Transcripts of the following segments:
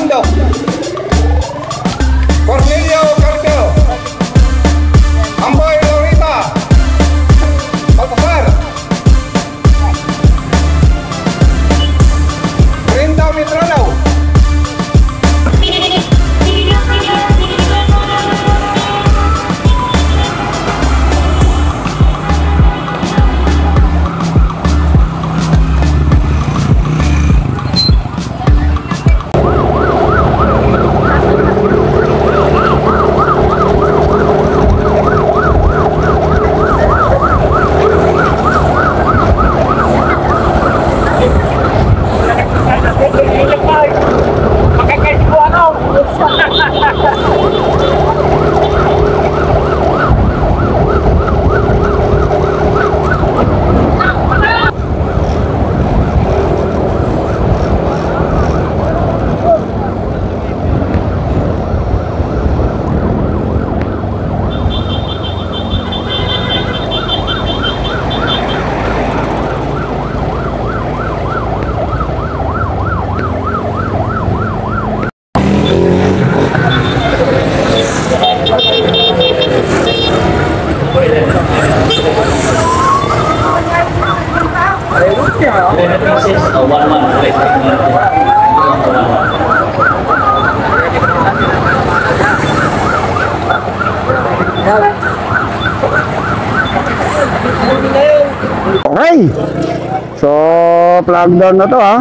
Bundok, Cornelio Carpio, Amboy Laurita, Baltasar, Brenda Mitranao, Okay, so plug down na to ha.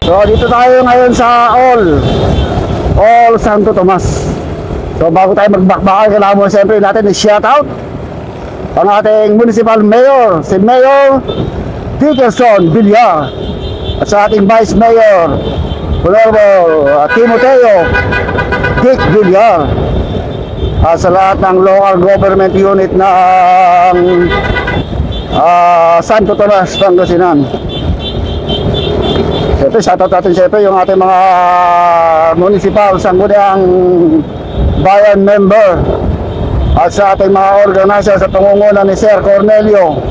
So dito tayo ngayon sa All Santo Tomas. So bago tayo magbakbakan, kailangan mo siyempre natin i-shout out ang ating municipal mayor, si Mayor Dickerson Villar, at sa ating vice mayor Honorable Timoteo Dick Villar, at sa lahat ng local government unit ng Santo Tomas, Pangasinan. Siyempre, shoutout natin siyempre yung ating mga municipal sangguniang bayan member, at sa ating mga organizer sa pangunguna ni Sir Cornelio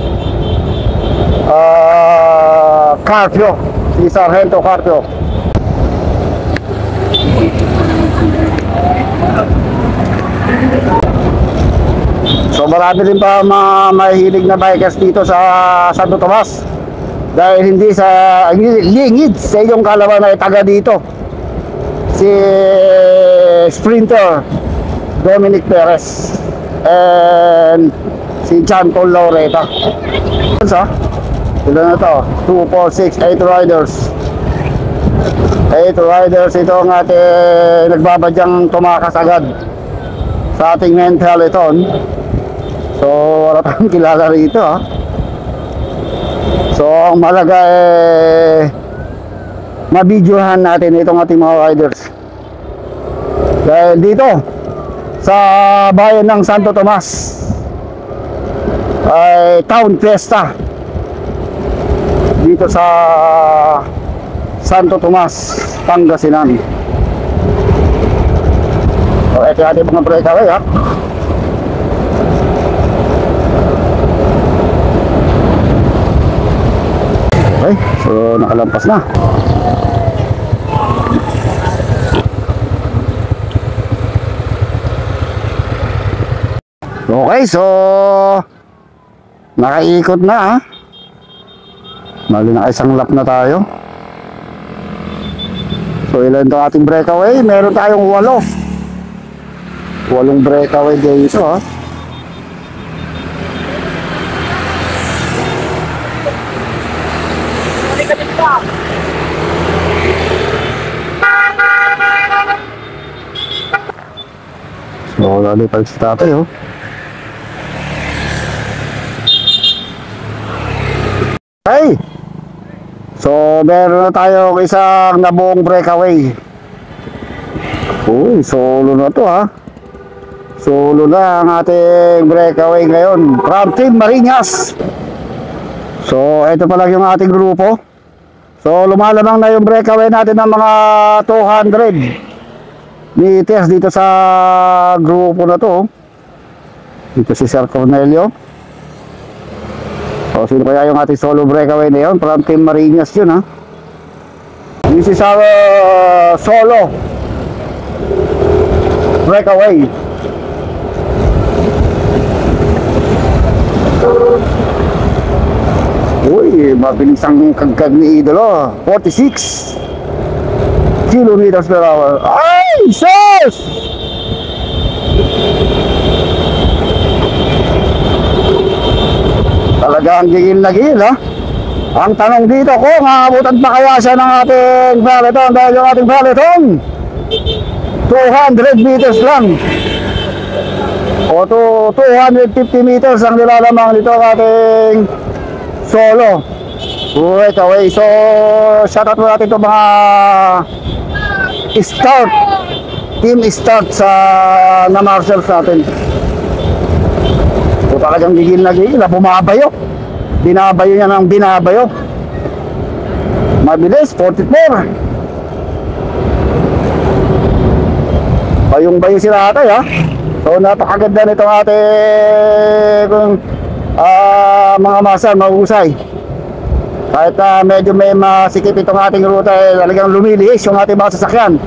Carpio, si Sargento Carpio. So marami rin pa mga mahihilig na bikers dito sa Santo Tomas, dahil hindi sa lingid sa inyong kalaban na taga dito si Sprinter Dominic Perez and si John Paul Laureta. Ilan na to? 2, 4, 6, 8 riders. 8 riders, ito ang ating nagbabadyang tumakas agad sa ating Mentaliton. So wala tayong kilala rito ha. So ang malaga mabidyohan natin itong ating mga riders, dahil dito sa bayan ng Santo Tomas ay town fiesta dito sa Santo Tomas, Pangasinan. So ito yung ating mga breakaway ha. Okay, so nakalampas na. Okay, so nakaikot na ha. Mali na isang lap na tayo. So ilan itong ating breakaway? Meron tayong 8 breakaway dito ha. So lalipad si tatay oh. Okay, so meron na tayo isang nabuong breakaway. Uy, solo na to ha. Solo na ang ating breakaway ngayon from Team Marinas. So ito pa lang yung ating grupo. So lumalamang na yung breakaway natin ng mga 200 meters dito sa grupo na to. Dito si Sir Cornelio. O, sino kaya yung ating solo breakaway na yun? From Team Marinas yun, ha? This is our solo breakaway. Uy, mabilis ang kagkag ni Idolo. 46 kilometers per hour. Ay, sus! Talagang gigil na gigil, ha? Ang tanong dito kung aabutan pa kaya siya ng ating peloton, dahil yung ating peloton 200 meters lang o 250 meters ang nilalamang dito ang ating solo breakaway. So shoutout mo natin ito mga start, team start sa na marshals natin. So talagang gigil na gigil, bumabayo, binabayo niya ng binabayo. Mabilis, 44. Bayong-bayo sila atay, ha. So napakaganda nitong ating mga masal, mahusay. Kahit medyo may masikip itong ating ruta, talagang lumiliis yung ating mga sasakyan.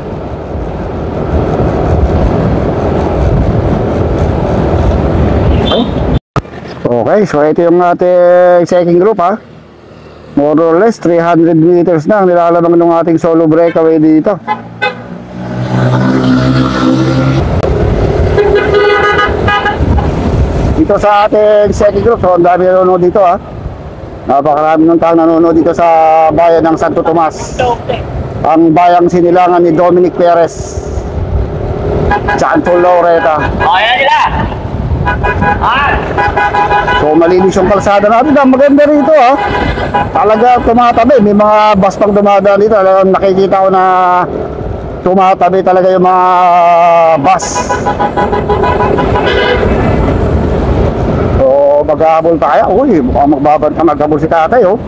Okay, so ito yung ating second group, ha. More or less 300 meters na ang nilalamang ng ating solo breakaway dito. Dito sa ating second group, so ang dami nanonood dito, ha. Napakarami ng tao nanonood dito sa bayan ng Santo Tomas. Ang bayang sinilangan ni Dominic Perez, Chanto Laureta. Ayan nila! So malinis yung kalsada natin, maganda rito, ha. Talaga tumatabi, may mga bus pang dumadaan dito. Talagang nakikita ko na tumatabi talaga yung mga bus. So maghabol pa kaya. Uy, mukhang maghabol si tatay, oh.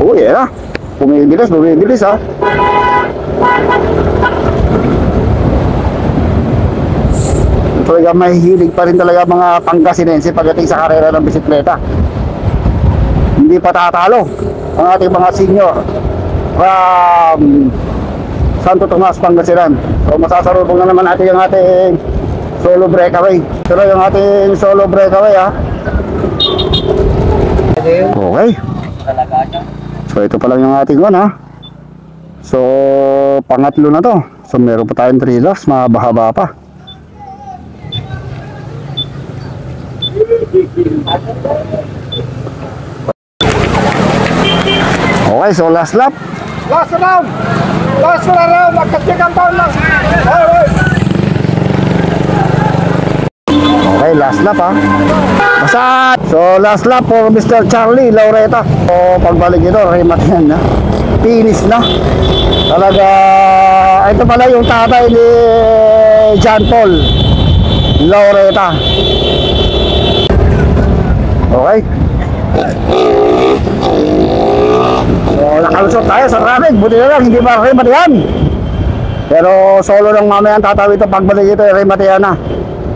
Uy, yan, ha. Bumibilis, ha. Talaga mahihilig pa rin talaga mga Pangasinense pagdating sa karera ng bisikleta. Hindi pa tatalo ang ating mga senior from Santo Tomas, Pangasinan. So masasalubong na naman natin yung ating solo breakaway. Ito na yung ating solo breakaway, ha. Okay. So ito pa lang yung ating one, ha. So pangatlo na to. So meron pa tayong 3 laps, mahaba pa. Okay, so last lap. Last round! Last round! Magkasik ang taon lang! Okay, last lap, ha. Basta. So last lap for Mr. Charlie Laureta. So pagbalik ito, remat yan, ha. Finish na. Talaga, ito pala yung tatay ni John Paul Laureta. Okay. So nakalusot tayo sa traffic. Buti na lang, hindi pa remat yan. Pero solo lang mamaya ang tatawid ito. Pagbalik ito, remat yan na.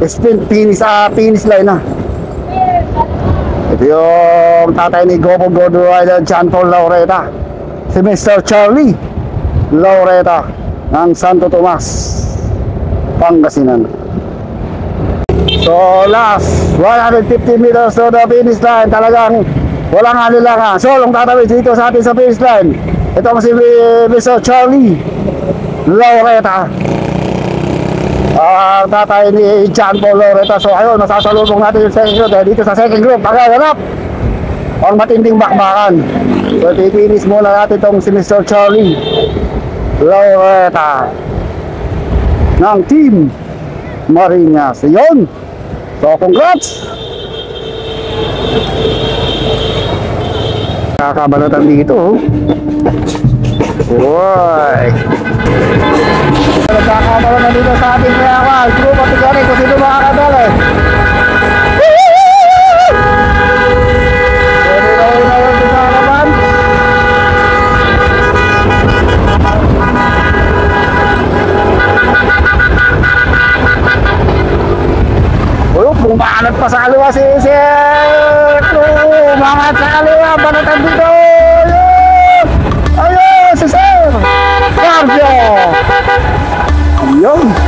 Finish line na. Ito yung tatay ni Gopo Godo Rider John Paul Laureta, si Mr. Charlie Laureta ng Santo Tomas, Pangasinan. So last 150 meters to the finish line. Talagang walang alilangan. Solong tatawid dito sa atin sa finish line. Ito ang si Mr. Charlie Laureta, tatay ni John Paul Laureta. So ayun, masasalubong natin yung second group. Dito sa second group, pagkaganap ang matinding bakbakan. So titinis muna natin itong si Mr. Charlie Laureta ng Team Marinas. Yun. So congrats. Kakabalatan dito, oh. Uy. Nagkakabalatan dito sa ating kayakan. True patigari kung sino makakadala, eh. Bumanat pa sa kaliwa si banatan dito! Ayun! Ayun! Si Sir! Guardia! Ayun!